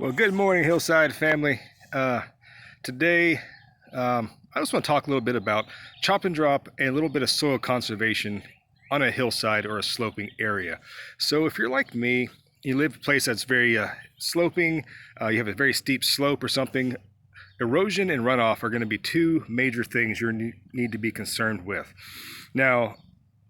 Well, good morning, Hillside family. Today, I just want to talk a little bit about chop and drop and a little bit of soil conservation on a hillside or a sloping area. So if you're like me, you live in a place that's very sloping, you have a very steep slope or something, erosion and runoff are going to be two major things you need to be concerned with. Now,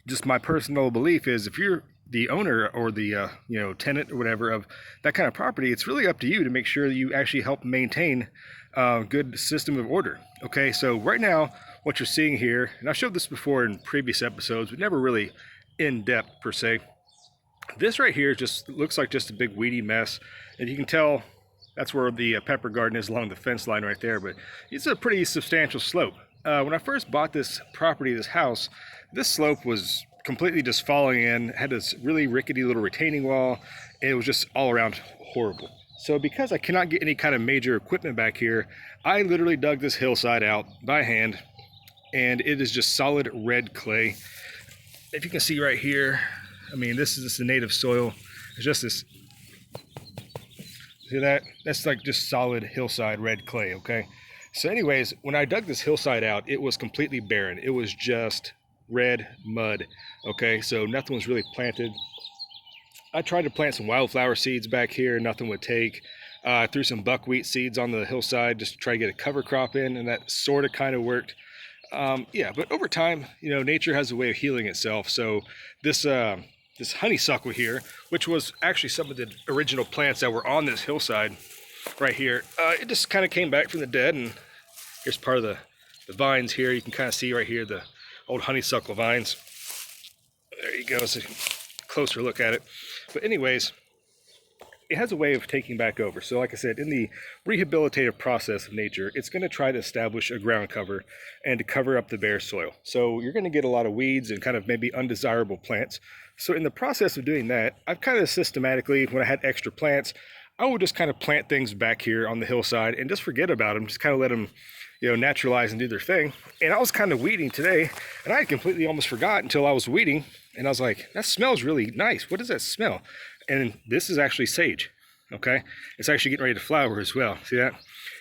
just my personal belief is if you're the owner or the tenant or whatever of that kind of property, it's really up to you to make sure that you actually help maintain a good system of order. Okay, so right now what you're seeing here, and I've showed this before in previous episodes, but never really in depth per se. This right here just looks like just a big weedy mess, and you can tell that's where the pepper garden is along the fence line right there, but it's a pretty substantial slope. When I first bought this property, this house, this slope was completely just falling in, had this really rickety little retaining wall, and it was just all around horrible. So because I cannot get any kind of major equipment back here, I literally dug this hillside out by hand, and it is just solid red clay. If you can see right here, I mean, this is just the native soil. It's just this, see that? That's like just solid hillside red clay, okay? So anyways, when I dug this hillside out, it was completely barren. It was just red mud, okay? So nothing was really planted. I tried to plant some wildflower seeds back here, nothing would take. I threw some buckwheat seeds on the hillside just to try to get a cover crop in, and that sort of kind of worked. Yeah, but over time, nature has a way of healing itself. So this honeysuckle here, which was actually some of the original plants that were on this hillside right here, it just kind of came back from the dead, and here's part of the vines here. You can kind of see right here the old honeysuckle vines. There you go, it's a closer look at it. But anyways, it has a way of taking back over. So like I said, in the rehabilitative process of nature, it's going to try to establish a ground cover and to cover up the bare soil. So you're going to get a lot of weeds and kind of maybe undesirable plants. So in the process of doing that, I've kind of systematically, when I had extra plants, I would just kind of plant things back here on the hillside and just forget about them, just kind of let them naturalize and do their thing. And I was kind of weeding today, and I had completely almost forgot until I was weeding, and I was like, that smells really nice. What does that smell? And this is actually sage, okay? It's actually getting ready to flower as well. See that?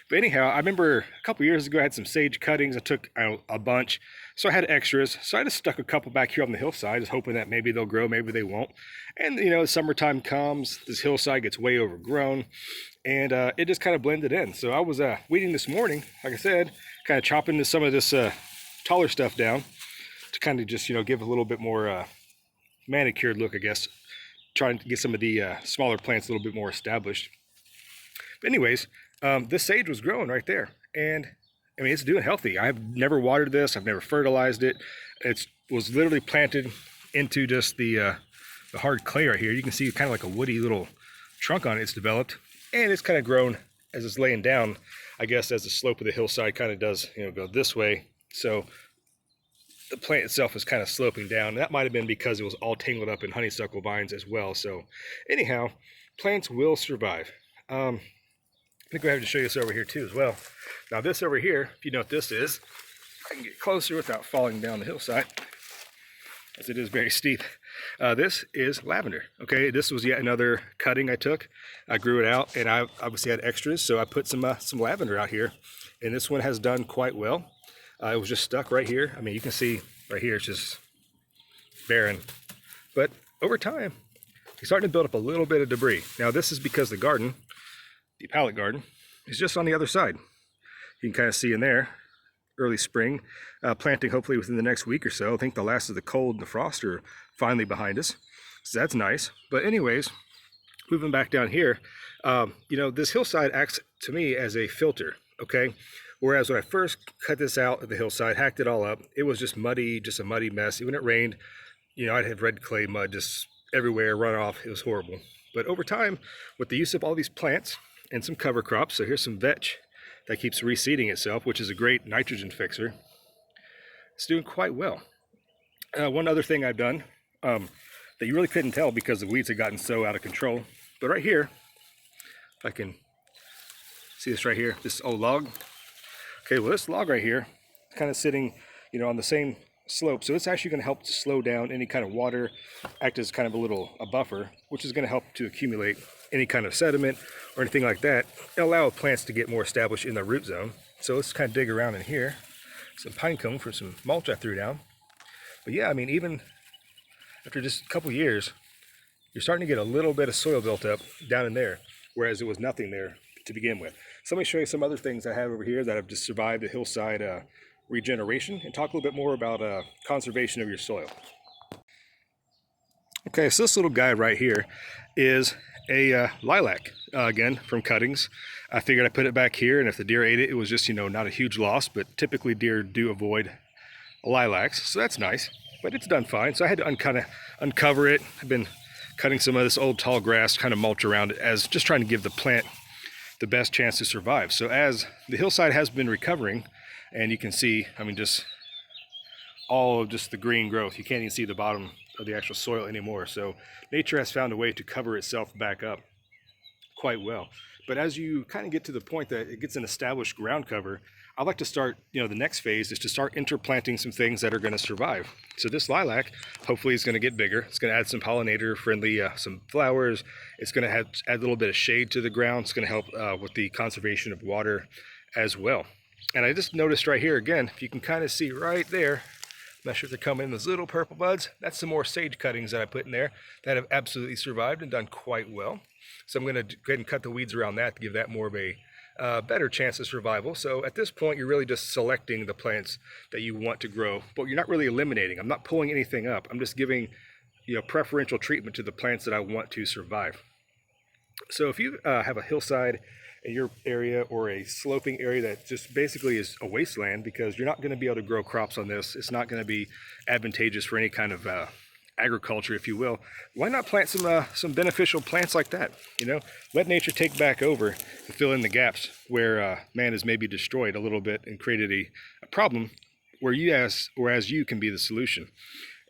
But anyhow, I remember a couple years ago, I had some sage cuttings. I took a bunch, so I had extras. So I just stuck a couple back here on the hillside, just hoping that maybe they'll grow, maybe they won't. And summertime comes, this hillside gets way overgrown, and it just kind of blended in. So I was weeding this morning, like I said, kind of chopping some of this taller stuff down to kind of just give a little bit more manicured look, I guess, trying to get some of the smaller plants a little bit more established. But anyways, this sage was growing right there, and I mean, it's doing healthy. I've never watered this, I've never fertilized it. It was literally planted into just the hard clay right here. You can see kind of like a woody little trunk on it. It's developed, and it's kind of grown as it's laying down, I guess, as the slope of the hillside kind of does, go this way. So the plant itself is kind of sloping down. That might have been because it was all tangled up in honeysuckle vines as well. So anyhow, plants will survive. I'm gonna go ahead and show you this over here too as well. Now this over here, if you know what this is, I can get closer without falling down the hillside, as it is very steep. This is lavender. Okay, this was yet another cutting I took. I grew it out, and I obviously had extras, so I put some lavender out here, and this one has done quite well. It was just stuck right here. I mean, you can see right here, it's just barren. But over time, it's starting to build up a little bit of debris. Now this is because the garden, the pallet garden, is just on the other side. You can kind of see in there, early spring, planting hopefully within the next week or so. I think the last of the cold and the frost are finally behind us, so that's nice. But anyways, moving back down here, this hillside acts to me as a filter, okay? Whereas when I first cut this out of the hillside, hacked it all up, it was just muddy, just a muddy mess. Even when it rained, I'd have red clay mud just everywhere, run off. It was horrible. But over time, with the use of all these plants and some cover crops, so here's some vetch that keeps reseeding itself, which is a great nitrogen fixer. It's doing quite well. One other thing I've done that you really couldn't tell because the weeds had gotten so out of control, but right here, if I can see this right here, this old log. Okay, well this log right here, kind of sitting, on the same slope, so it's actually going to help to slow down any kind of water, act as kind of a buffer, which is going to help to accumulate any kind of sediment or anything like that. It'll allow plants to get more established in the root zone. So let's kind of dig around in here. Some pine cone for some mulch I threw down. But yeah, I mean, even after just a couple years, you're starting to get a little bit of soil built up down in there, whereas it was nothing there to begin with. So let me show you some other things I have over here that have just survived the hillside regeneration, and talk a little bit more about conservation of your soil. Okay, so this little guy right here is a lilac, again, from cuttings. I figured I'd put it back here, and if the deer ate it, it was just, not a huge loss, but typically deer do avoid lilacs, so that's nice, but it's done fine. So I had to uncover it. I've been cutting some of this old tall grass, kind of mulch around it, as just trying to give the plant the best chance to survive. So as the hillside has been recovering, and you can see, I mean, just all of just the green growth. You can't even see the bottom of the actual soil anymore. So nature has found a way to cover itself back up quite well. But as you kind of get to the point that it gets an established ground cover, I like to start, the next phase is to start interplanting some things that are going to survive. So this lilac, hopefully, is going to get bigger. It's going to add some pollinator-friendly, some flowers. It's going to add a little bit of shade to the ground. It's going to help with the conservation of water as well. And I just noticed right here, again, if you can kind of see right there, I'm not sure if they're coming in, those little purple buds. That's some more sage cuttings that I put in there that have absolutely survived and done quite well. So I'm going to go ahead and cut the weeds around that to give that more of a better chance of survival. So at this point, you're really just selecting the plants that you want to grow, but you're not really eliminating. I'm not pulling anything up. I'm just giving preferential treatment to the plants that I want to survive. So if you have a hillside in your area, or a sloping area that just basically is a wasteland, because you're not going to be able to grow crops on this, it's not going to be advantageous for any kind of agriculture, if you will, why not plant some beneficial plants like that? Let nature take back over and fill in the gaps where man has maybe destroyed a little bit and created a problem whereas you can be the solution.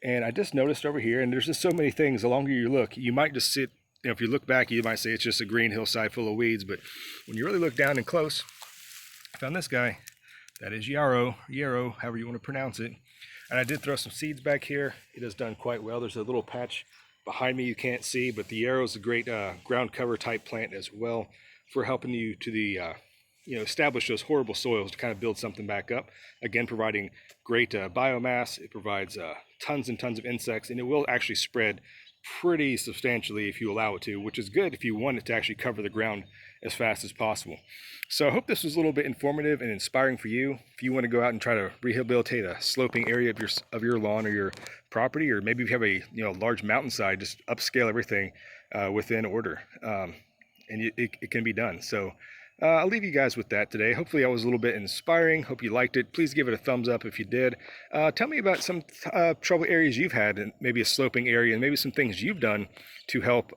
And I just noticed over here, and there's just so many things. The longer you look, you might just sit, if you look back, you might say it's just a green hillside full of weeds, but when you really look down and close, I found this guy. That is yarrow, however you want to pronounce it. And I did throw some seeds back here. It has done quite well. There's a little patch behind me you can't see, but the yarrow is a great ground cover type plant as well for helping you to establish those horrible soils to kind of build something back up. Again, providing great biomass. It provides tons and tons of insects, and it will actually spread pretty substantially if you allow it to, which is good if you want it to actually cover the ground as fast as possible. So I hope this was a little bit informative and inspiring for you. If you want to go out and try to rehabilitate a sloping area of your lawn or your property, or maybe if you have a large mountainside, just upscale everything within order, and it can be done. So I'll leave you guys with that today. Hopefully I was a little bit inspiring. Hope you liked it. Please give it a thumbs up if you did. Tell me about some trouble areas you've had, and maybe a sloping area, and maybe some things you've done to help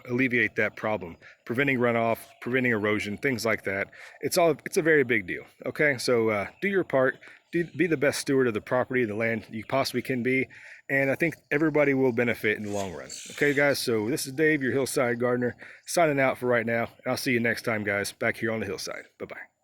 alleviate that problem. Preventing runoff, preventing erosion, things like that. It's a very big deal. Okay, so do your part. Be the best steward of the property, the land you possibly can be. And I think everybody will benefit in the long run. Okay, guys, so this is Dave, your hillside gardener, signing out for right now. And I'll see you next time, guys, back here on the hillside. Bye-bye.